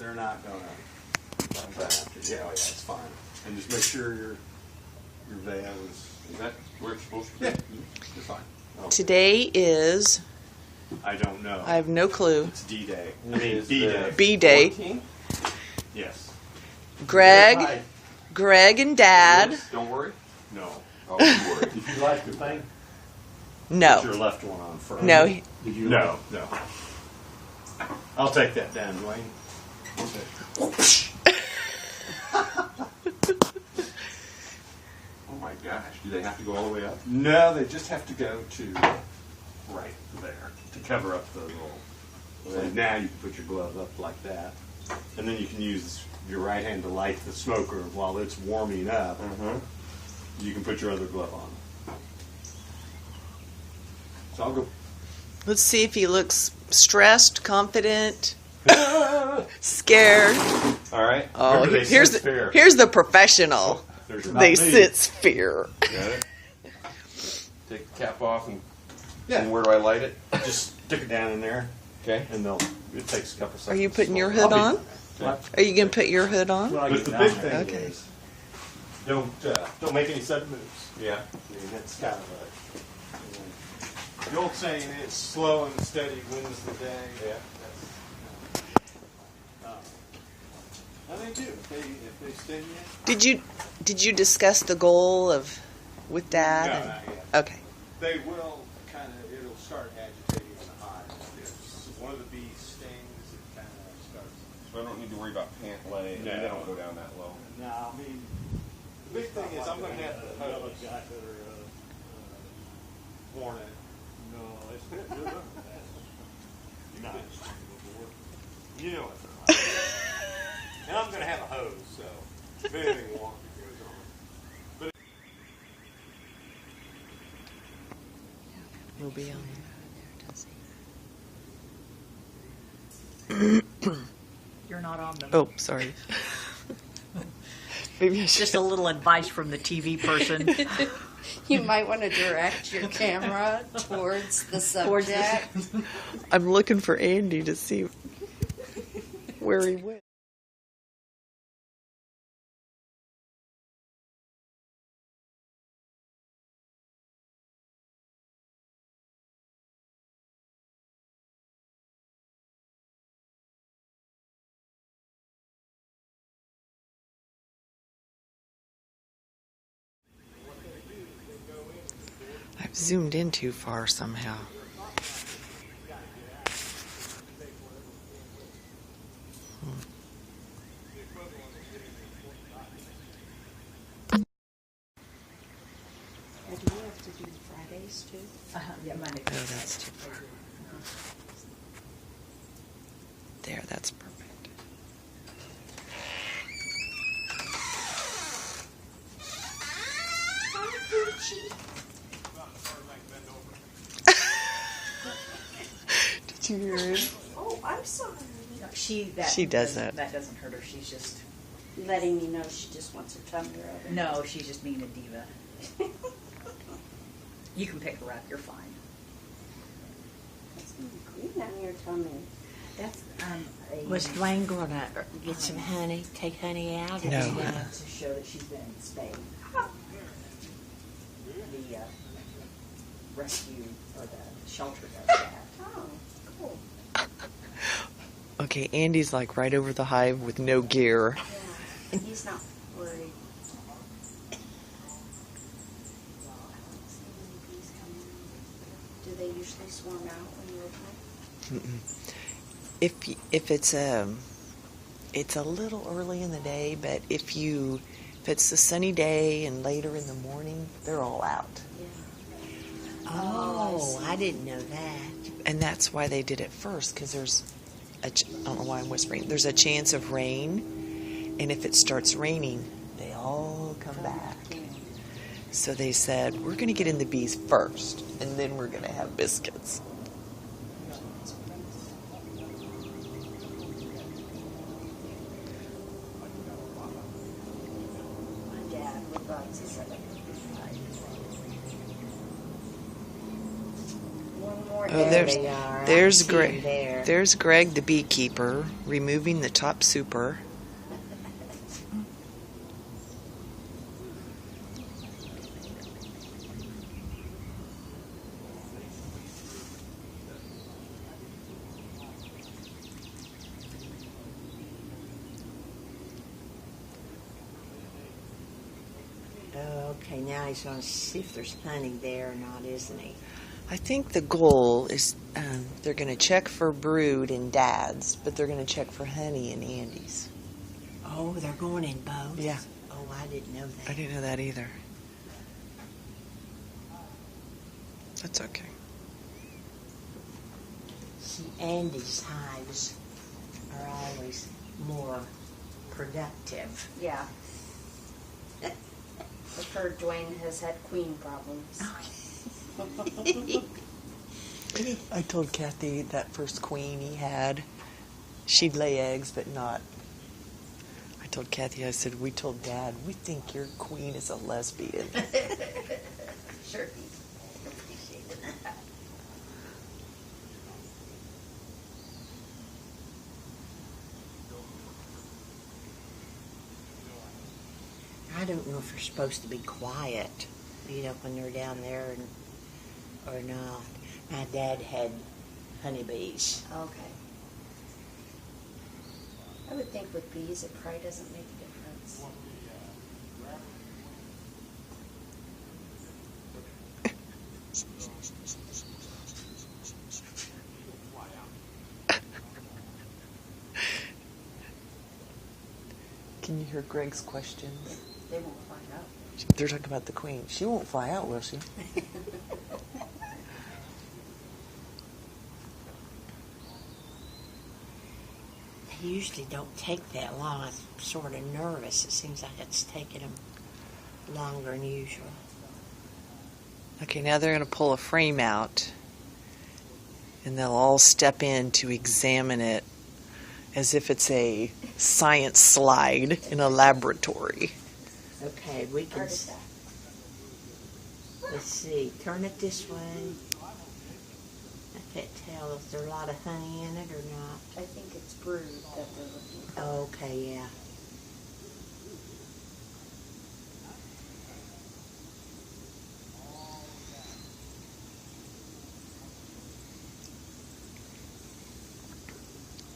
they're not gonna. Yeah, it's fine. And just make sure your veil is that where it's supposed to be? Yeah, you're fine. Okay. Today is. I don't know. I have no clue. It's D-Day. I mean B-Day. B-Day. 14? Yes. Greg and Dad. Don't worry. No. Oh, don't worry. Did you like the thing? No. Put your left one on first. No. Did you? No. I'll take that down, Dwayne. Oh my gosh! Do they have to go all the way up? No, they just have to go to right there to cover up the roll. So now you can put your glove up like that, and then you can use your right hand to light the smoker while it's warming up. You can put your other glove on. So I'll go. Let's see if he looks stressed, confident, scared. All right. Oh, Remember, here's the professional. They sit sphere. Got it. Take the cap off and where do I light it? Just stick it down in there. Okay. And it takes a couple seconds. Are you putting your hood on? Are you going to put your hood on? But the big thing Okay. is, don't make any sudden moves. Yeah. I mean, that's kind of the old saying is slow and steady wins the day. Yeah. And they do. If they sting you. Did you discuss the goal with Dad? No, not yet. Okay. They will it'll start agitating the hive. If one of the bees stings, it kind of starts. So I don't need to worry about pant lay. No. They don't go down that low. No, I mean, the big thing is I'm going to have to hose. Warn it. No, it's good. Nice. You know what they're like. And I'm going to have a hose, so if anything wonky goes on. But We'll be on You're not on them. Oh, sorry. Maybe I should. Just a little advice from the TV person. You might want to direct your camera towards the subject. I'm looking for Andy to see where he went. I've zoomed in too far somehow. Do you have to do Fridays too? Yeah, Monday. Oh, that's too far. There, that's perfect. Did you hear him? Oh, I'm sorry. No, she does that. That doesn't hurt her. She's just Letting me know she just wants her tummy rubbed. no. She's just being a diva. You can pick her up. You're fine. It's going to be green on your tummy. That's Was Dwayne going to get some honey, take honey out? No. to show that she's been in Spain. The rescue or the shelter does that. Oh, cool. Okay, Andy's like right over the hive with no gear. Yeah, he's not worried. I don't see any bees coming in. Do they usually swarm out when you open it? If it's a little early in the day, but if it's a sunny day and later in the morning, they're all out. Yeah. Oh, I didn't know that. And that's why they did it first, because I don't know why I'm whispering. There's a chance of rain, and if it starts raining, they all come back. So they said, we're going to get in the bees first, and then we're going to have biscuits. My dad would run to 7:55. One more more Oh, hair. there's they are. I there's see 'em Greg. there. There's Greg the beekeeper removing the top super. Okay, now he's going to see if there's honey there or not, isn't he? I think the goal is they're going to check for brood in Dad's, but they're going to check for honey in Andy's. Oh, they're going in both? Yeah. Oh, I didn't know that. I didn't know that either. That's okay. See, Andy's hives are always more productive. Yeah. I've heard Dwaine has had queen problems. I told Kathy that first queen he had, she'd lay eggs, but not. I told Kathy, I said, we told Dad, we think your queen is a lesbian. Sure, he's appreciated that. I don't know if they're supposed to be quiet, when they're down there or not. My dad had honeybees. Okay. I would think with bees it probably doesn't make a difference. Can you hear Greg's question? They won't find out. They're talking about the queen. She won't fly out, will she? They usually don't take that long. I'm sort of nervous. It seems like it's taking them longer than usual. Okay, now they're going to pull a frame out, and they'll all step in to examine it as if it's a science slide in a laboratory. Okay, we can. Artifact. Let's see. Turn it this way. I can't tell if there's a lot of honey in it or not. I think it's brood that they're looking for. Okay, yeah.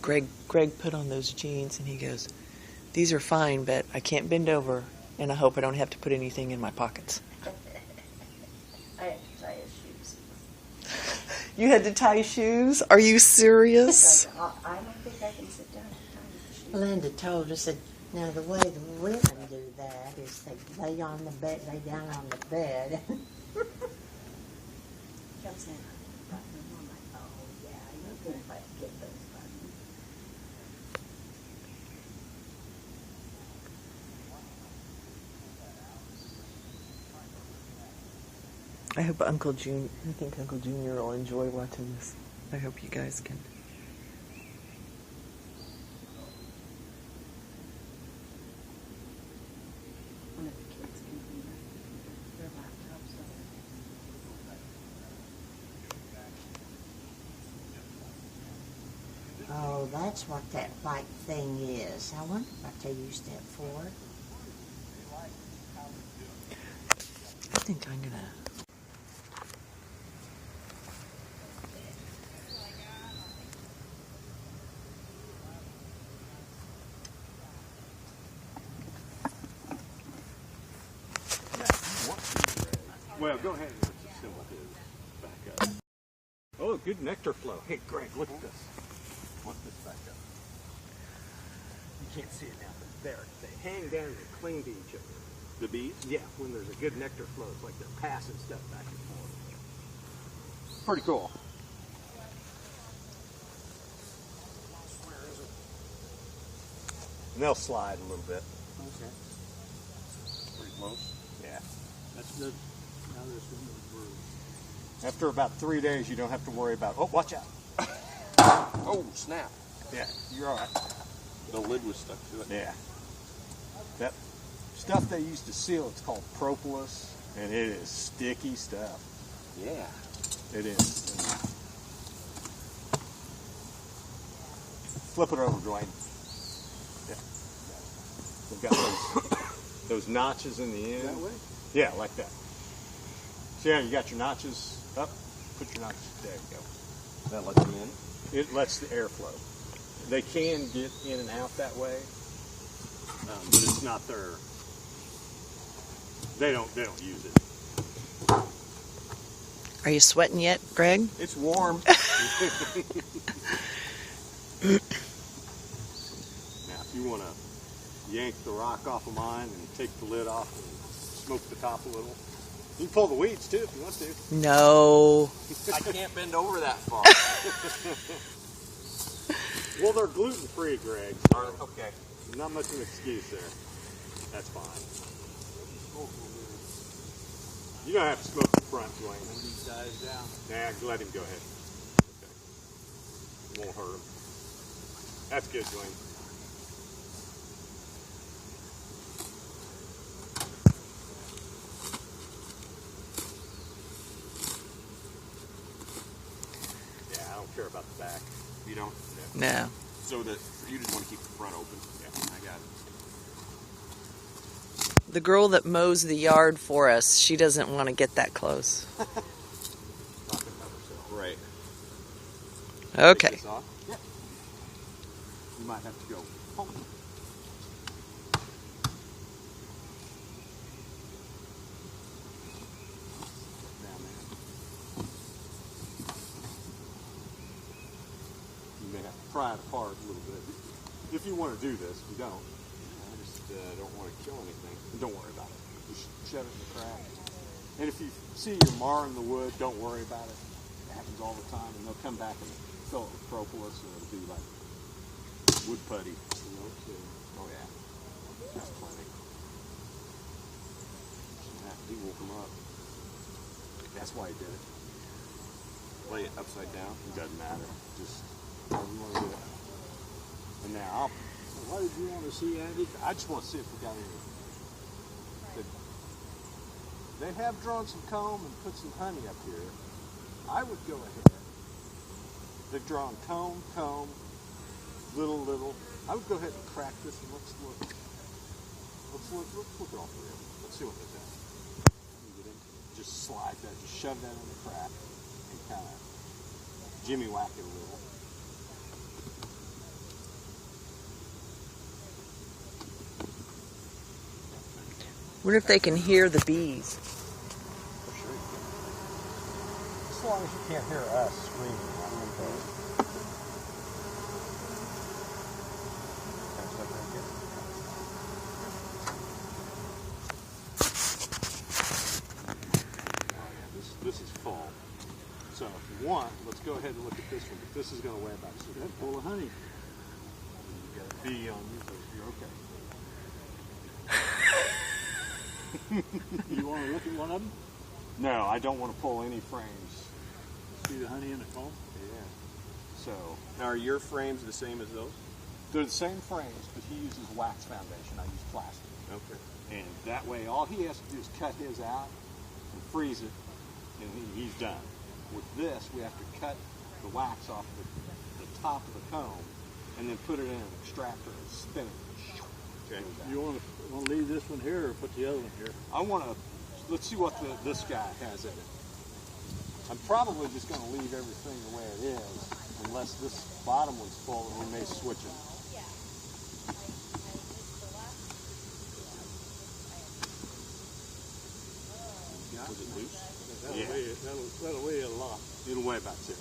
Greg put on those jeans, and he goes, "These are fine, but I can't bend over, and I hope I don't have to put anything in my pockets." I have to tie his shoes. You had to tie shoes? Are you serious? I don't think I can sit down and tie his shoes. Linda told us that now the way the women do that is they lay on the bed, lay down on the bed. Kept saying, I'm like, oh yeah, you can get those buttons. I think Uncle Junior will enjoy watching this. I hope you guys can. One of the kids can bring their laptops over. Oh, that's what that white thing is. I wonder what they use that for. I think I'm gonna. Well, go ahead and let's assemble his back up. Oh, good nectar flow. Hey, Greg, look at this. Look this back up. You can't see it now, but there. They hang down and cling to each other. The bees? Yeah, when there's a good nectar flow, it's like they're passing stuff back and forth. Pretty cool. And they'll slide a little bit. Okay. Pretty close. Yeah. That's good. Now there's one more brood. After about 3 days, you don't have to worry about, oh, watch out. Oh, snap. Yeah, you're all right. The lid was stuck to it. Yeah. That stuff they use to seal, it's called propolis, and it is sticky stuff. Yeah. It is. Flip it over, Dwayne. Yeah. We've got those notches in the end. That way? Yeah, like that. So yeah, you got your notches up. Put your notches. There you go. That lets them in. It lets the air flow. They can get in and out that way, but it's not their. They don't use it. Are you sweating yet, Greg? It's warm. Now, if you want to yank the rock off of mine and take the lid off and smoke the top a little, you can pull the weeds too if you want to. No. I can't bend over that far. Well, they're gluten free, Greg. Okay. Not much of an excuse there. That's fine. You don't have to smoke the front, Dwayne. When he dies down. Nah, let him go ahead. Okay. Won't hurt him. That's good, Dwayne. Yeah, I don't care about the back. You don't? No. So you just want to keep the front open. Yeah, I got it. The girl that mows the yard for us, she doesn't want to get that close. Right. Okay. Take this off. Yeah. You might have to go. Oh. Down there. You may have to pry it apart a little bit. If you want to do this, you don't. I just don't want to kill anything. Don't worry about it. Just shove it in the crack. And if you see you're marring the wood, don't worry about it. It happens all the time, and they'll come back and fill it with propolis, and it'll be like wood putty. You know, so, oh yeah, that's plenty. He woke him up. That's why he did it. Lay it upside down. It doesn't matter. Just however you want to do it. And now, What did you want to see, Andy? I just want to see if we got any. They have drawn some comb and put some honey up here. I would go ahead. They've drawn comb, little. I would go ahead and crack this and let's look. Let's look at all three of them. Let's see what they do. Just slide that, just shove that in the crack and kind of jimmy whack it a little. Wonder if they can hear the bees. As long as you can't hear us screaming, I'm okay. This is full. So if you want, let's go ahead and look at this one. But this is going to weigh about 6 That's full of honey. You got a bee on you, but you're okay. You want to look at one of them? No, I don't want to pull any frames. See the honey in the comb? Yeah. So Now, are your frames the same as those? they're the same frames, but he uses wax foundation. I use plastic. Okay. And that way, all he has to do is cut his out and freeze it, and he's done. With this, we have to cut the wax off the top of the comb and then put it in an extractor and spin it. Okay. You want to leave this one here or put the other one here? I want to, let's see what this guy has in it. I'm probably just going to leave everything the way it is, unless this bottom one's full and we may switch it. Was it loose? Yeah. That'll weigh a lot. It'll weigh about 60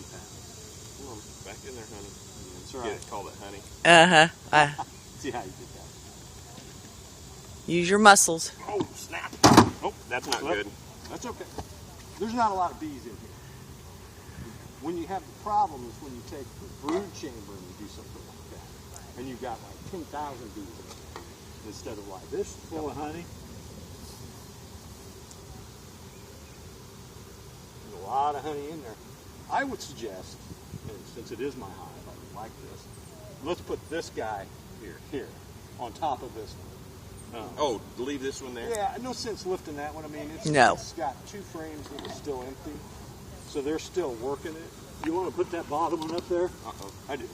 pounds. Come on, back in there, honey. That's all right. Get it, call it honey. See how you did that. Use your muscles. Oh, snap. Oh, That's not good. That's okay. There's not a lot of bees in here. When you have the problem is when you take the brood chamber and you do something like that. And you've got like 10,000 bees in it. Instead of like This is full of honey. there's a lot of honey in there. I would suggest, and since it is my hive, I would like this. Let's put this guy here, on top of this one. Oh, leave this one there? Yeah, no sense lifting that one. I mean, it's No. got 2 frames that are still empty. So they're still working it. You want to put that bottom one up there? Uh-oh, I do.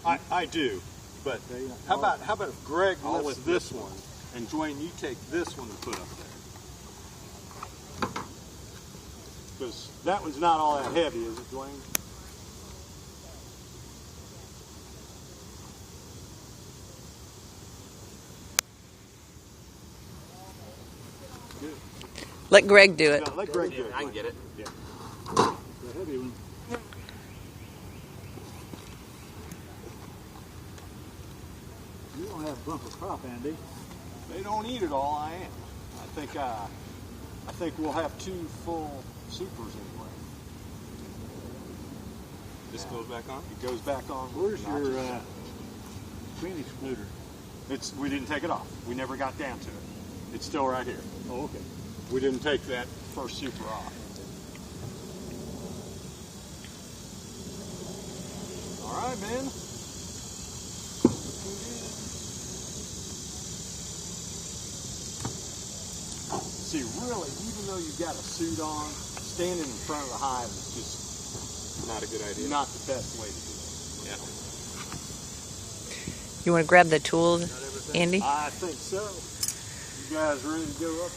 I do. But how about if Greg lifts this one, and Dwaine, you take this one and put up there? Because that one's not all that heavy, is it, Dwaine? Let Greg do it. No, let Greg do it. I can get it. Yeah. The heavy one. You don't have bumper crop, Andy. They don't eat it all. I am. I think we'll have 2 full supers anyway. This goes back on? It goes back on. Where's your queen excluder? We didn't take it off. We never got down to it. It's still right here. Oh, okay. We didn't take that first super off. All right, man. See, really, even though you've got a suit on, standing in front of the hive is just Not a good idea. not the best way to do it. Yeah. You want to grab the tool, Andy? I think so. You guys ready to go up?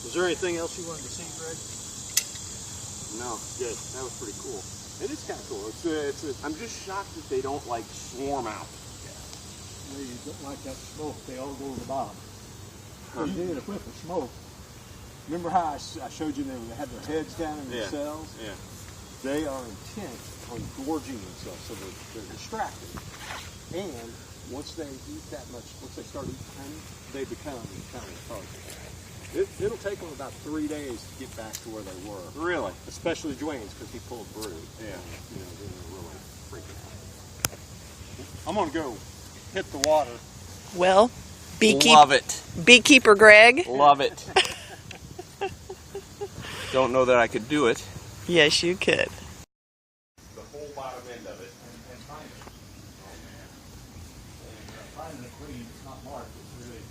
Was there anything else you wanted to see, Greg? No. Good. That was pretty cool. It is kind of cool. I'm just shocked that they don't like swarm out. You don't like that smoke. They all go to the bottom. They did a whiff of smoke. Remember how I showed you they had their heads down in their cells? Yeah. They are intent on gorging themselves, so they're distracted. And once they eat that much, once they start eating honey, they become kind of lethargic. It'll take them about 3 days to get back to where they were. Really? Especially Dwayne's, because he pulled brood. Yeah. You know, then they're really freaking out. I'm gonna go hit the water. Well, Love it. beekeeper Greg. Love it. Don't know that I could do it. Yes, you could. The whole bottom end of it. And find it. And finding the queen, it's not marked. It's really,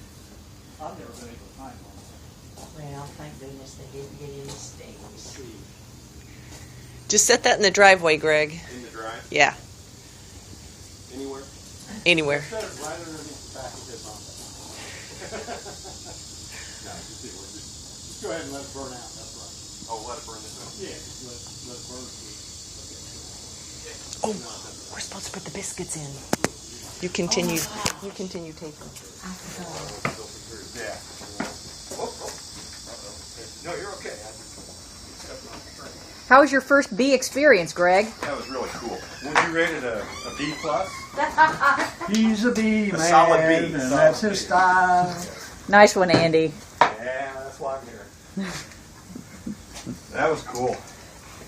I've never been able to find one. Well, thank goodness they didn't get any stings. Just set that in the driveway, Greg. In the drive? Yeah, Anywhere? anywhere. Set it right underneath the back of his arm. No, just go ahead and let it burn out. That's right. Oh, let it burn this out. Yeah, just let it burn. Oh, we're supposed to put the biscuits in. You continue. You continue taking. Yeah. No, you're okay. I just stepped on the train. How was your first bee experience, Greg? That was really cool. Was you rated a B plus? He's a bee, A man, solid bee. and Solid that's bee. his style. Nice one, Andy. Yeah, that's why I'm here. That was cool.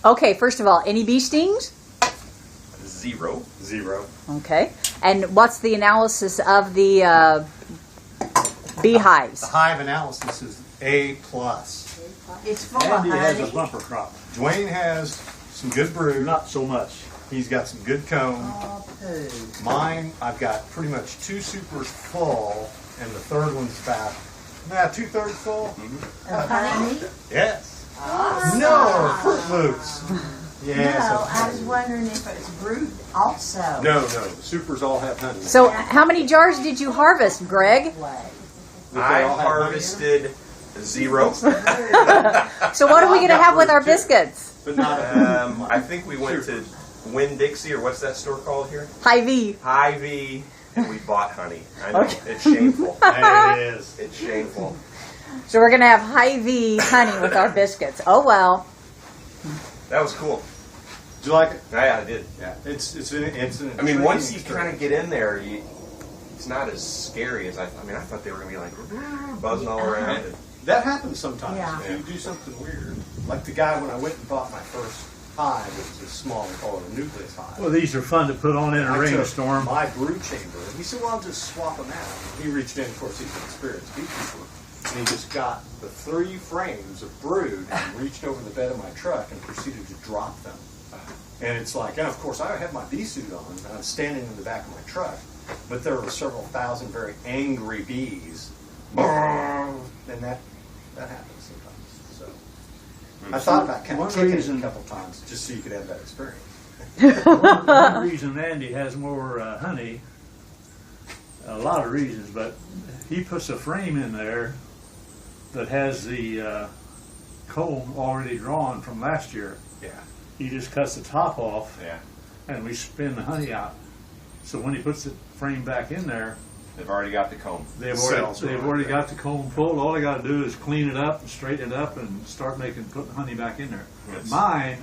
Okay, first of all, any bee stings? 0. 0. Okay. And what's the analysis of the beehives? The hive analysis is A plus. It's full Andy of has a honey. bumper crop. Dwayne has some good brood. Not so much. He's got some good comb. Oh, poo. Mine, I've got pretty much 2 supers full, and the third one's about 2/3 full. Of honey? Yes. Awesome. No, Fruit Loops. Yes. No, I was wondering if it was brood also. No, the supers all have honey. So, how many jars did you harvest, Greg? I harvested 0. So, what are we going to have with our biscuits? But not I think we went to Winn-Dixie, or what's that store called here? Hy-Vee. Hy-Vee, and we bought honey. I know, Okay. it's shameful. it is. It's shameful. So, we're going to have Hy-Vee honey with our biscuits. Oh, well. That was cool. Do you like it? Yeah, I did. Yeah. It's an I mean, once you intriguing kind of get in there, it's not as scary as I mean, I thought they were going to be like buzzing all around. And, That happens sometimes. Yeah. If you do something weird. Like the guy when I went and bought my first hive, it was a small, we call it a nucleus hive. Well, these are fun to put on in a I took rainstorm. my brood chamber. And he said, well, I'll just swap them out. He reached in, of course, he's an experienced beekeeper, and he just got the 3 frames of brood and reached over the bed of my truck and proceeded to drop them. And it's like, and of course, I had my bee suit on, and I was standing in the back of my truck, but there were several thousand very angry bees. And that That happens sometimes. So I thought about kind One of kicking it reason- a couple times just so you could have that experience. One reason Andy has more honey, a lot of reasons, but he puts a frame in there that has the comb already drawn from last year. Yeah. He just cuts the top off, Yeah. and we spin the honey out. So when he puts the frame back in there, They've already got the comb. they've Cells already, are they've right already there. got the comb full. All they got to do is clean it up and straighten it up and start putting honey back in there. Yes. Mine,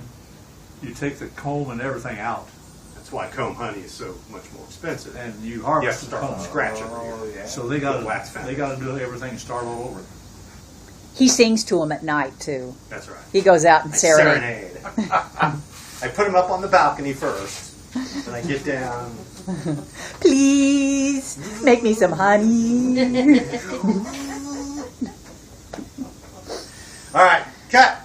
you take the comb and everything out, That's why comb honey is so much more expensive. and you You have harvest to the start comb. from scratch every Oh, year. yeah. So they got With wax to do everything and start all over. He sings to him at night too. That's right. He goes out and serenade. Serenade. I put him up on the balcony first, and I get down. Please make me some honey. All right, cut.